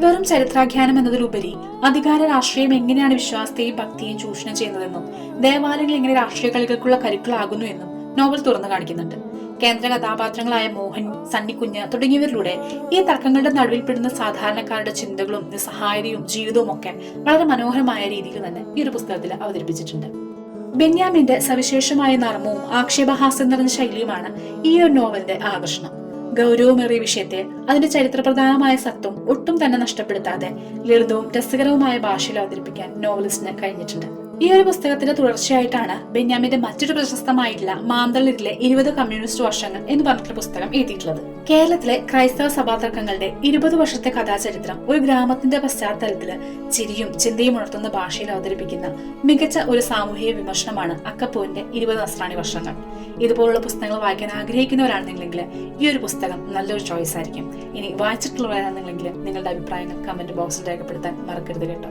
വെറും ചരിത്രാഖ്യാനം എന്നതിലുപരി അധികാര രാഷ്ട്രീയം എങ്ങനെയാണ് വിശ്വാസത്തെയും ഭക്തിയെയും ചൂഷണം ചെയ്യുന്നതെന്നും ദേവാലയങ്ങൾ എങ്ങനെ രാഷ്ട്രീയ കളികൾക്കുള്ള കരുക്കളാകുന്നു എന്നും നോവൽ തുറന്നു കാണിക്കുന്നുണ്ട്. കേന്ദ്ര കഥാപാത്രങ്ങളായ മോഹൻ, സണ്ണിക്കുഞ്ഞ് തുടങ്ങിയവരിലൂടെ ഈ തർക്കങ്ങളുടെ നടുവിൽപ്പെടുന്ന സാധാരണക്കാരുടെ ചിന്തകളും നിസ്സഹായതയും ജീവിതവും ഒക്കെ വളരെ മനോഹരമായ രീതിയിൽ തന്നെ ഈ ഒരു പുസ്തകത്തിൽ അവതരിപ്പിച്ചിട്ടുണ്ട്. ബെന്യാമിന്റെ സവിശേഷമായ നർമ്മവും ആക്ഷേപഹാസ്യം നിറഞ്ഞ ശൈലിയുമാണ് ഈ ഒരു നോവലിന്റെ ആകർഷണം. ഗൗരവമേറിയ വിഷയത്തെ അതിന്റെ ചരിത്രപ്രധാനമായ സത്വം ഒട്ടും തന്നെ നഷ്ടപ്പെടുത്താതെ ലളിതവും രസകരവുമായ ഭാഷയിൽ അവതരിപ്പിക്കാൻ നോവലിസ്റ്റിന് കഴിഞ്ഞിട്ടുണ്ട്. ഈ ഒരു പുസ്തകത്തിന്റെ തുടർച്ചയായിട്ടാണ് ബെന്യാമിന്റെ മറ്റൊരു പ്രശസ്തമായിട്ടുള്ള മാന്തളിരിലെ 20 കമ്മ്യൂണിസ്റ്റ് വർഷങ്ങൾ എന്ന് പറഞ്ഞിട്ടുള്ള പുസ്തകം എഴുതിയിട്ടുള്ളത്. കേരളത്തിലെ ക്രൈസ്തവ സഭാതർക്കങ്ങളുടെ 20 വർഷത്തെ കഥാചരിത്രം ഒരു ഗ്രാമത്തിന്റെ പശ്ചാത്തലത്തില് ചിരിയും ചിന്തയും ഉണർത്തുന്ന ഭാഷയിൽ അവതരിപ്പിക്കുന്ന മികച്ച ഒരു സാമൂഹിക വിമർശനമാണ് അക്കപ്പോവിന്റെ 20 നസ്രാണി വർഷങ്ങൾ. ഇതുപോലുള്ള പുസ്തകങ്ങൾ വായിക്കാൻ ആഗ്രഹിക്കുന്നവരാണെന്നുണ്ടെങ്കിൽ ഈ ഒരു പുസ്തകം നല്ലൊരു ചോയ്സ് ആയിരിക്കും. ഇനി വായിച്ചിട്ടുള്ളവരാണെന്നുണ്ടെങ്കിൽ നിങ്ങളുടെ അഭിപ്രായങ്ങൾ കമന്റ് ബോക്സിൽ രേഖപ്പെടുത്താൻ മറക്കരുത് കേട്ടോ.